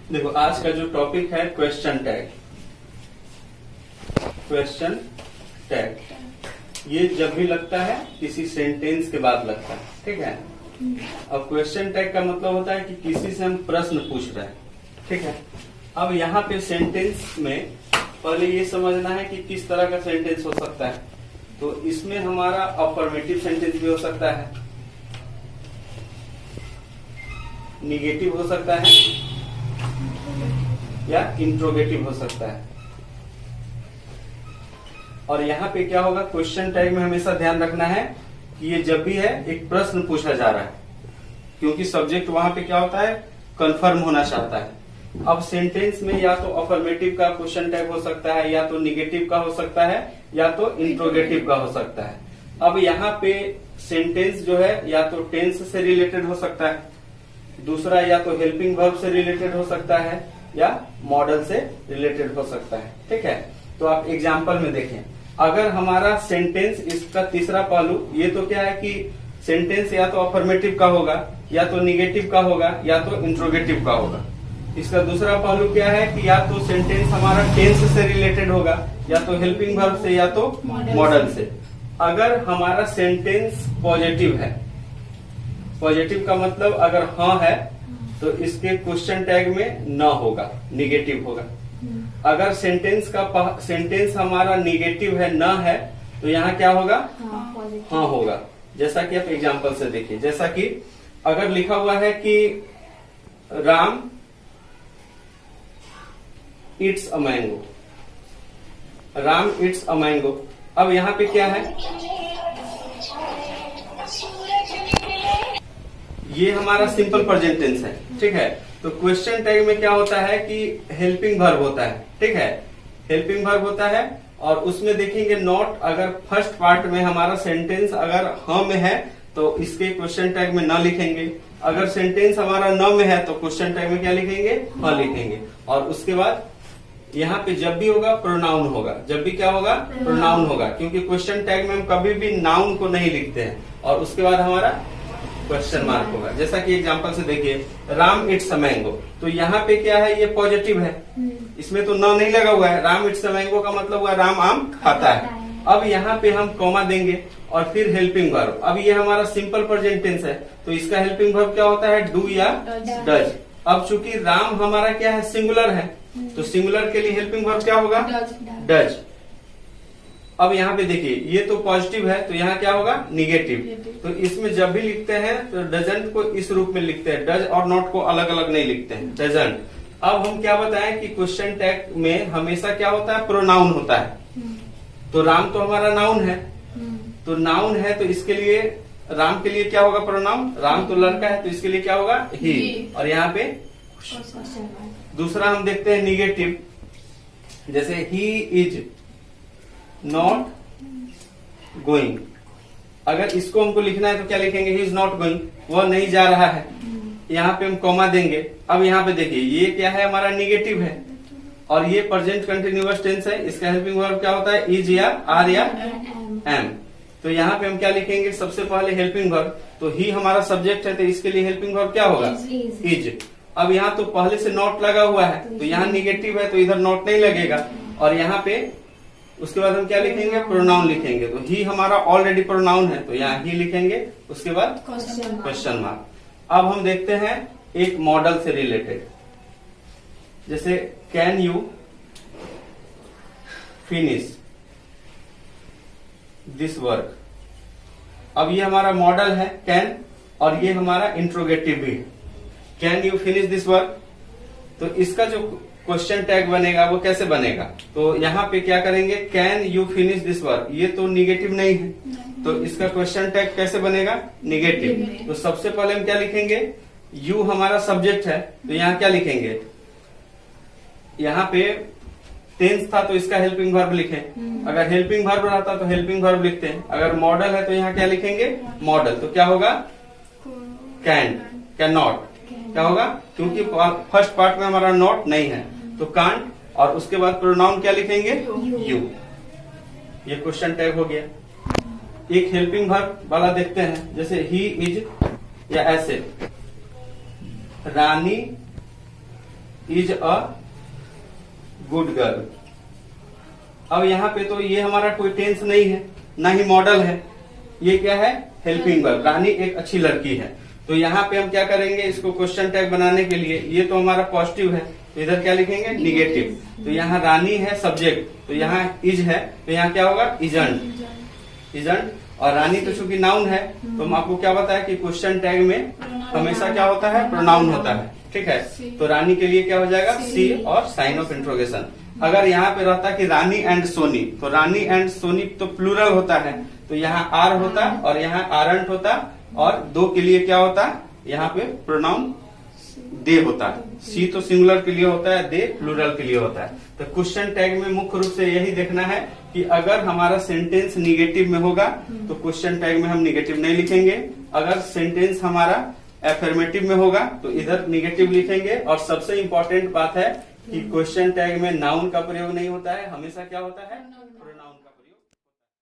देखो आज का जो टॉपिक है क्वेश्चन टैग। क्वेश्चन टैग ये जब भी लगता है किसी सेंटेंस के बाद लगता है, ठीक है। अब क्वेश्चन टैग का मतलब होता है कि किसी से हम प्रश्न पूछ रहे हैं, ठीक है। अब यहाँ पे सेंटेंस में पहले ये समझना है कि किस तरह का सेंटेंस हो सकता है। तो इसमें हमारा अफर्मेटिव सेंटेंस भी हो सकता है, निगेटिव हो सकता है या इंट्रोगेटिव हो सकता है। और यहाँ पे क्या होगा, क्वेश्चन टैग में हमेशा ध्यान रखना है कि ये जब भी है एक प्रश्न पूछा जा रहा है, क्योंकि सब्जेक्ट वहां पे क्या होता है, कंफर्म होना चाहता है। अब सेंटेंस में या तो अफर्मेटिव का क्वेश्चन टैग हो सकता है, या तो निगेटिव का हो सकता है, या तो इंट्रोगेटिव का हो सकता है। अब यहाँ पे सेंटेंस जो है या तो टेंस से रिलेटेड हो सकता है, दूसरा या तो हेल्पिंग वर्ब से रिलेटेड हो सकता है, या मॉडल से रिलेटेड हो सकता है, ठीक है। तो आप एग्जाम्पल में देखें, अगर हमारा सेंटेंस, इसका तीसरा पहलू ये तो क्या है कि सेंटेंस या तो अफर्मेटिव का होगा, या तो निगेटिव का होगा, या तो इंट्रोगेटिव का होगा। इसका दूसरा पहलू क्या है कि या तो सेंटेंस हमारा टेंस से रिलेटेड होगा, या तो हेल्पिंग वर्ब से, या तो मॉडल से। अगर हमारा सेंटेंस पॉजिटिव है, पॉजिटिव का मतलब अगर हाँ है तो इसके क्वेश्चन टैग में न होगा, निगेटिव होगा। अगर सेंटेंस हमारा निगेटिव है, न है, तो यहाँ क्या होगा, हाँ होगा। जैसा कि आप एग्जांपल से देखिए, जैसा कि अगर लिखा हुआ है कि Ram Yeats a mango, Ram Yeats a mango. अब यहाँ पे क्या है, ये हमारा सिंपल प्रेजेंट टेंस है, ठीक है। तो क्वेश्चन टैग में क्या होता है कि हेल्पिंग वर्ब होता है, ठीक है। हेल्पिंग वर्ब होता है और उसमें देखेंगे नॉट। अगर फर्स्ट पार्ट में हमारा सेंटेंस अगर हाँ में है तो इसके क्वेश्चन टैग में न लिखेंगे। अगर सेंटेंस हमारा न में है तो क्वेश्चन टैग में क्या लिखेंगे, हाँ लिखेंगे। और उसके बाद यहाँ पे जब भी होगा प्रोनाउन होगा, जब भी क्या होगा, प्रोनाउन होगा, क्योंकि क्वेश्चन टैग में हम कभी भी नाउन को नहीं लिखते हैं। और उसके बाद हमारा क्वेश्चन मार्क होगा। जैसा कि एग्जांपल से देखिए, राम इट्स अ मैंगो, तो यहाँ पे क्या है, ये पॉजिटिव है, इसमें तो न नहीं लगा हुआ है। राम इट्स अ मैंगो का मतलब हुआ राम आम खाता है। अब यहाँ पे हम कॉमा देंगे और फिर हेल्पिंग वर्ब। अब ये हमारा सिंपल प्रेजेंट टेंस है, तो इसका हेल्पिंग वर्ब क्या होता है, डू या डज। अब चूंकि राम हमारा क्या है, सिंगुलर है, तो सिंगुलर के लिए हेल्पिंग वर्ब क्या होगा, डज। अब यहाँ पे देखिए, ये तो पॉजिटिव है, तो यहाँ क्या होगा, निगेटिव। तो इसमें जब भी लिखते हैं तो डजंट को इस रूप में लिखते हैं, डज और नॉट को अलग अलग नहीं लिखते हैं, डजंट। अब हम क्या बताएं कि क्वेश्चन टैग में हमेशा क्या होता है, प्रोनाउन होता है। तो राम तो हमारा नाउन है, तो नाउन है, तो इसके लिए राम के लिए क्या होगा, प्रोनाउन। राम तो लड़का है, तो इसके लिए क्या होगा, ही। और यहाँ पे दूसरा हम देखते हैं निगेटिव, जैसे ही इज नॉट गोइंग। अगर इसको हमको लिखना है तो क्या लिखेंगे, ही इज नॉट गोइंग, वह नहीं जा रहा है। यहाँ पे हम कॉमा देंगे। अब यहाँ पे देखिए, ये क्या है, हमारा निगेटिव है, और ये प्रेजेंट कंटिन्यूअस टेंस है। इसका हेल्पिंग वर्ब क्या होता है, इज या आर या एम। तो यहाँ पे हम क्या लिखेंगे, सबसे पहले हेल्पिंग वर्ब। तो ही हमारा सब्जेक्ट है, तो इसके लिए हेल्पिंग वर्ब क्या होगा, इज। अब यहाँ तो पहले से नॉट लगा हुआ है, तो यहाँ निगेटिव है, तो इधर नॉट नहीं लगेगा। और यहाँ पे उसके बाद हम क्या लिखेंगे, प्रोनाउन लिखेंगे। तो ही हमारा ऑलरेडी प्रोनाउन है, तो यहाँ ही लिखेंगे, उसके बाद क्वेश्चन मार्क। अब हम देखते हैं एक मॉडल से रिलेटेड, जैसे can you finish this work. अब ये हमारा मॉडल है कैन, और ये हमारा इंट्रोगेटिव भी है, can you finish this work. तो इसका जो क्वेश्चन टैग बनेगा वो कैसे बनेगा, तो यहाँ पे क्या करेंगे, can you finish this work. ये तो निगेटिव नहीं है, तो इसका क्वेश्चन टैग कैसे बनेगा, निगेटिव। तो सबसे पहले हम क्या लिखेंगे, यू हमारा सब्जेक्ट है, तो यहाँ क्या लिखेंगे, यहाँ पे टेंस था तो इसका हेल्पिंग वर्ब लिखें। अगर हेल्पिंग वर्ब रहता तो हेल्पिंग वर्ब लिखते हैं। अगर मॉडल है तो यहाँ क्या लिखेंगे, मॉडल। तो क्या होगा, कैन, कैन नॉट, क्या होगा, क्योंकि फर्स्ट पार्ट में हमारा नॉट नहीं है, तो कांट। और उसके बाद प्रोनाउन क्या लिखेंगे, यू। ये क्वेश्चन टैग हो गया। एक हेल्पिंग वर्ब वाला देखते हैं, जैसे ही इज, या ऐसे रानी इज अ गुड गर्ल। अब यहाँ पे तो ये हमारा कोई टेंस नहीं है, ना ही मॉडल है, ये क्या है, हेल्पिंग वर्ब। रानी एक अच्छी लड़की है। तो यहाँ पे हम क्या करेंगे, इसको क्वेश्चन टैग बनाने के लिए, ये तो हमारा पॉजिटिव है, तो इधर क्या लिखेंगे, निगेटिव। तो यहाँ रानी है सब्जेक्ट, तो यहाँ इज है, तो यहाँ क्या होगा, इजंट। इजंट, और रानी तो चूंकि नाउन है, तो हम आपको क्या बताया कि क्वेश्चन टैग में हमेशा क्या होता है, प्रोनाउन होता है। ठीक है, तो रानी के लिए क्या हो जाएगा, सी और साइन ऑफ इंट्रोगेशन। अगर यहाँ पे रहता कि रानी एंड सोनी, तो रानी एंड सोनी तो प्लूरल होता है, तो यहाँ आर होता और यहाँ आरंट होता, और दो के लिए क्या होता, यहाँ पे प्रोनाउन दे होता है। सी तो सिंगुलर के लिए होता है, दे प्लूरल के लिए होता है। तो क्वेश्चन टैग में मुख्य रूप से यही देखना है कि अगर हमारा सेंटेंस निगेटिव में होगा तो क्वेश्चन टैग में हम निगेटिव नहीं लिखेंगे, अगर सेंटेंस हमारा एफर्मेटिव में होगा तो इधर निगेटिव लिखेंगे। और सबसे इंपॉर्टेंट बात है कि क्वेश्चन टैग में नाउन का प्रयोग नहीं होता है, हमेशा क्या होता है, प्रोनाउन का।